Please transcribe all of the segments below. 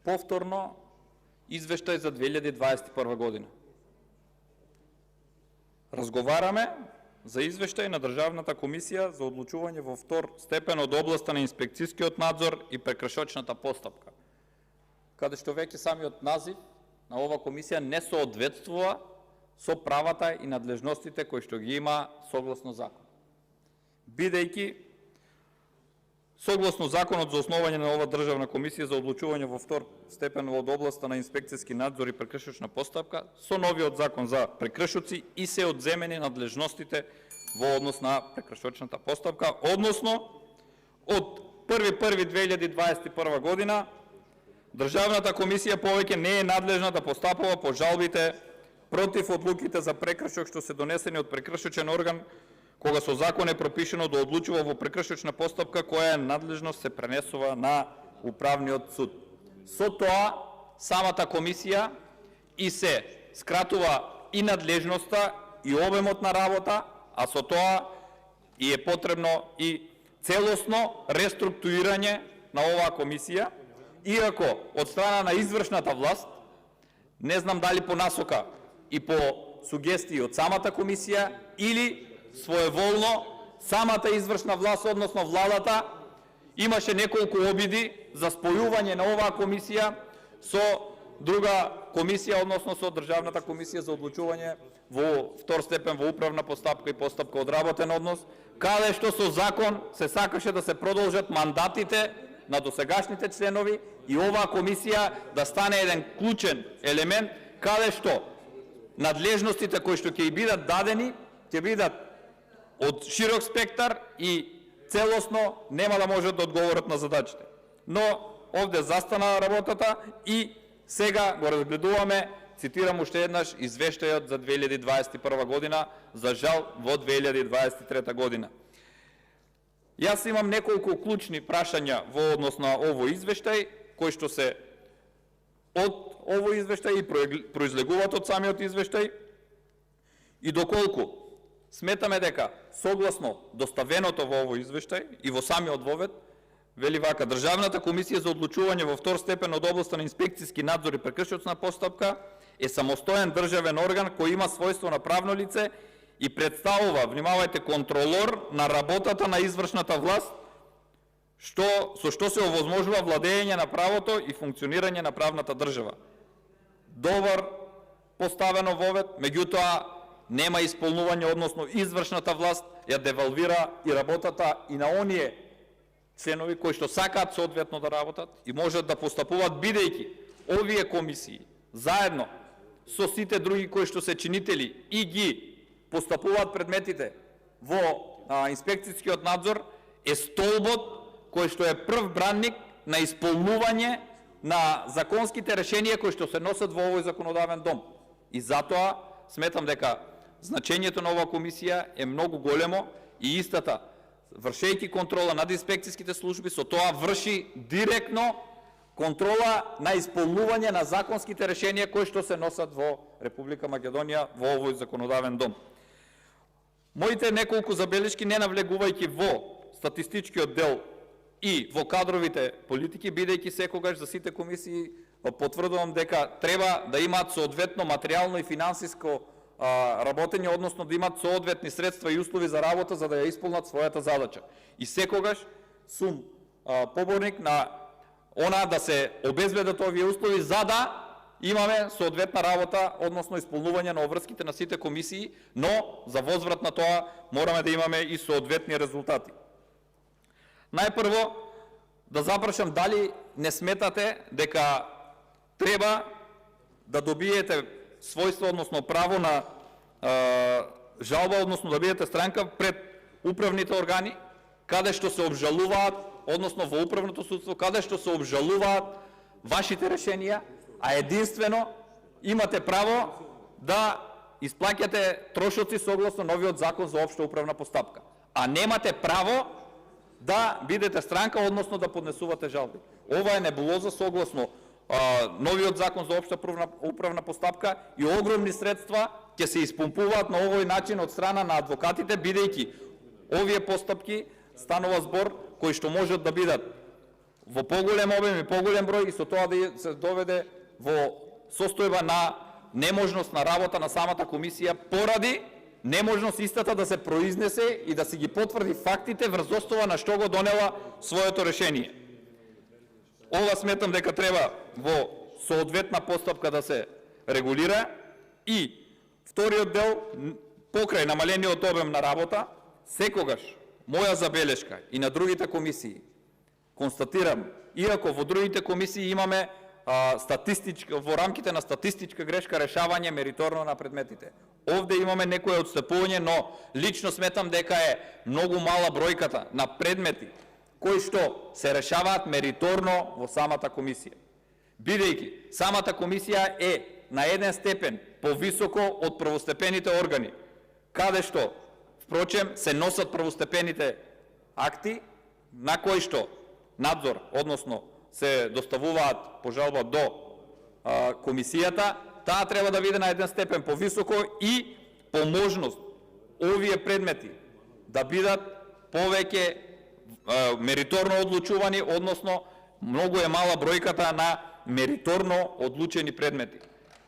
повторно извештај за 2021 година. Разговараме за извештај на Државната комисија за одлучување во втор степен од областа на инспекцијскиот надзор и прекршочната постапка, каде што веќе самиот назив на ова комисија не соодветствува со правата и надлежностите кои што ги има согласно закон. Бидејќи согласно законот за основање на ова Државна комисија за одлучување во втор степен од областа на инспекцијски надзор и прекршочна постапка, со новиот закон за прекршоци и се одземени надлежностите во однос на прекршочната постапка, односно од 1.1.2021 година Државната комисија повеќе не е надлежна да постапува по жалбите против одлуките за прекршок што се донесени од прекршочен орган, кога со закон е пропишено да одлучува во прекршочна постапка која надлежност се пренесува на управниот суд. Со тоа самата комисија и се скратува и надлежноста и обемот на работа, а со тоа и е потребно и целосно реструктурирање на оваа комисија, иако од страна на извршната власт, не знам дали по насока и по сугестии од самата комисија или своеволно самата извршна власт, односно владата, имаше неколку обиди за спојување на оваа комисија со друга комисија, односно со Државната комисија за одлучување во втор степен во управна постапка и постапка од работен однос, каде што со закон се сакаше да се продолжат мандатите на досегашните членови и оваа комисија да стане еден клучен елемент, каде што надлежностите кои што ќе бидат дадени, ќе бидат од широк спектар и целосно нема да можат да одговорат на задачите. Но овде застана работата и сега го разгледуваме, цитирам уште еднаш, извештајот за 2021 година, за жал во 2023 година. Јас имам неколку клучни прашања во однос на овој извештај, кои што се од овој извештај и произлегуваат од самиот извештај, и доколку сметаме дека согласно доставеното во овој извештај и во самиот вовед, вели вака: Државната комисија за одлучување во втор степен од областа на инспекцијски надзор и прекршочна постапка е самостоен државен орган кој има својство на правно лице и представува, внимавајте, контролор на работата на извршната власт, со што се овозможува владење на правото и функционирање на правната држава. Добар поставено вовед, меѓутоа нема исполнување, односно извршната власт ја девалвира и работата и на оние членови кои што сакаат соодветно да работат и можат да постапуваат, бидејќи овие комисии заедно со сите други кои што се чинители и ги постапуваат предметите во инспекцијскиот надзор, е столбот кој што е прв бранник на исполнување на законските решенија кои што се носат во овој законодавен дом. И затоа сметам дека значењето на оваа комисија е многу големо и истата, вршејќи контрола над инспекцијските служби, со тоа врши директно контрола на исполнување на законските решенија кои што се носат во Република Македонија во овој законодавен дом. Моите неколку забелешки, не навлегувајќи во статистичкиот дел и во кадровите политики, бидејќи секогаш за сите комисии потврдувам дека треба да имаат соодветно материјално и финансиско работење, односно да имаат соодветни средства и услови за работа за да ја исполнат својата задача. И секогаш сум поборник на она да се обезбедат овие услови за да имаме соодветна работа, односно исполнување на обврските на сите комисии, но за возврат на тоа мораме да имаме и соодветни резултати. Најпрво да запрашам дали не сметате дека треба да добиете својство, односно право на жалба, односно да бидете странка пред управните органи, каде што се обжалуваат, односно во управното судство, каде што се обжалуваат вашите решенија, а единствено имате право да исплаќате трошоци согласно новиот закон за општа управна постапка, а немате право да бидете странка, односно да поднесувате жалби. Ова е небулоза согласно новиот закон за општа управна постапка и огромни средства ќе се испумпуваат на овој начин од страна на адвокатите, бидејќи овие постапки станува збор кои што можат да бидат во поголем обем и поголем број и со тоа да се доведе во состојба на неможност на работа на самата комисија поради неможност истата да се произнесе и да си ги потврди фактите врз основа на што го донела своето решение. Ова сметам дека треба во соодветна постапка да се регулира и вториот дел, покрај намалениот обем на работа, секогаш моја забелешка и на другите комисии констатирам, иако во другите комисии имаме во рамките на статистичка грешка решавање мериторно на предметите. Овде имаме некој отстапување, но лично сметам дека е многу мала бројката на предмети кои што се решаваат мериторно во самата комисија. Бидејќи самата комисија е на еден степен повисоко од првостепените органи, каде што, впрочем, се носат првостепените акти, на кои што надзор, односно се доставуваат по жалба до комисијата, таа треба да биде на еден степен повисоко и по можност овие предмети да бидат повеќе мериторно одлучувани, односно многу е мала бројката на мериторно одлучени предмети.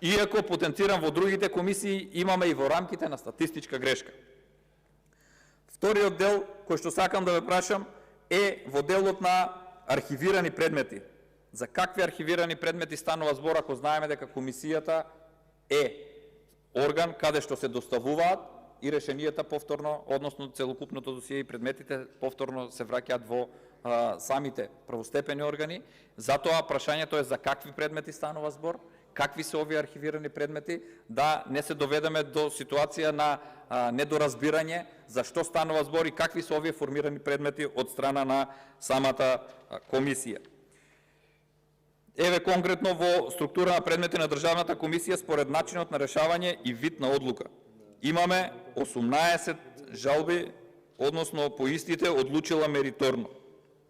Иако потенцирам во другите комисии имаме и во рамките на статистичка грешка. Вториот дел кој што сакам да ве прашам е во делот на архивирани предмети. За какви архивирани предмети станува збор, ако знаеме дека комисијата е орган каде што се доставуваат и решенијата повторно, односно целокупното досие и предметите повторно се враќаат во самите првостепени органи. Затоа прашањето е за какви предмети станува збор, какви се овие архивирани предмети, да не се доведеме до ситуација на недоразбирање за што станува збор и какви се овие формирани предмети од страна на самата комисија. Еве конкретно во структура на предмети на Државната комисија според начинот на решавање и вид на одлука. Имаме 18 жалби, односно по истите одлучила мериторно.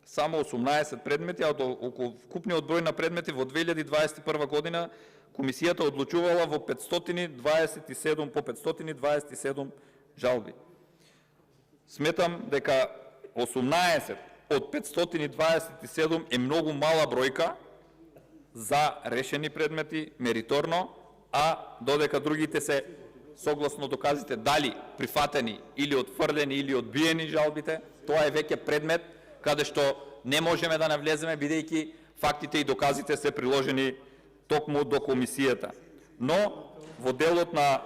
Само 18 предмети, а околу вкупниот број на предмети во 2021 година комисијата одлучувала во 527 жалби. Сметам дека 18 од 527 е многу мала бројка за решени предмети мериторно, а додека другите се согласно доказите дали прифатени или отфрлени или одбиени жалбите, тоа е веќе предмет каде што не можеме да навлеземе, бидејќи фактите и доказите се приложени токму до комисијата. Но во делот на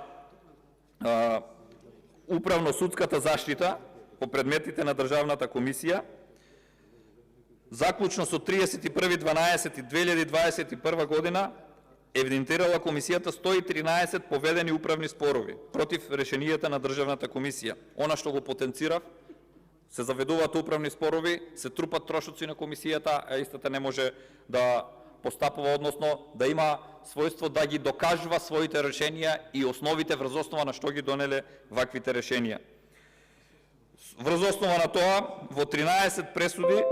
управно-судската заштита по предметите на Државната комисија, заклучно со 31.12.2021 година евидентирала комисијата 113 поведени управни спорови против решенијата на Државната комисија. Она што го потенцирав, се заведуваат управни спорови, се трупат трошоци на комисијата, а истата не може да постапува, односно да има својство да ги докажува своите решенија и основите врз основа на што ги донеле ваквите решенија. Врз основа на тоа, во 13 пресуди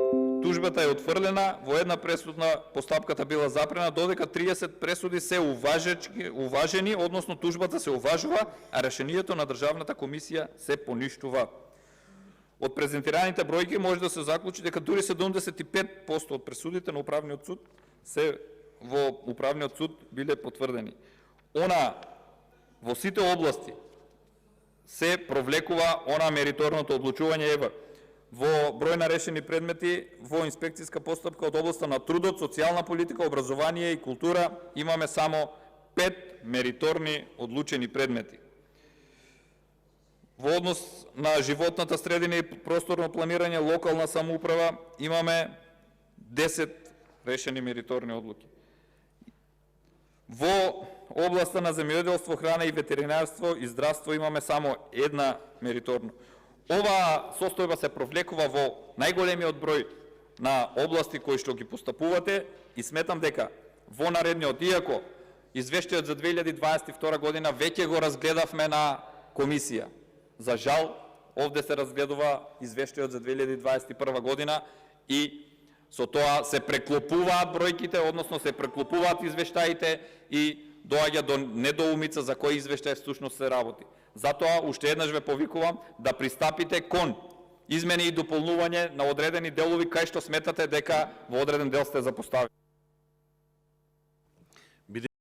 тужбата е отфрлена, во една пресудна постапката била запрена, додека 30 пресуди се уважени, односно тужбата се уважува, а решението на Државната комисија се поништува. Од презентираните бројки може да се заклучи дека дури 75% од пресудите на управниот суд се во управниот суд биле потврдени. Она во сите области се провлекува она мериторното одлучување. Ева, во број на решени предмети во инспекцијска постапка од областа на трудот, социјална политика, образование и култура имаме само 5 мериторни одлучени предмети. Во однос на животната средина и просторно планирање, локална самоуправа имаме 10 решени мериторни одлуки. Во областа на земјоделство, храна и ветеринарство и здравство имаме само една мериторно. Ова состојба се провлекува во најголемиот број на области кои што ги постапувате и сметам дека во наредниот, иако извештајот за 2022 година веќе го разгледавме на комисија. За жал, овде се разгледува извештајот за 2021 година и со тоа се преклопуваат бројките, односно се преклопуваат извештаите и доаѓа до недоумица за кој извештај всушност се работи. Затоа уште еднаш ве повикувам да пристапите кон измени и дополнување на одредени делови кај што сметате дека во одреден дел сте запоставени.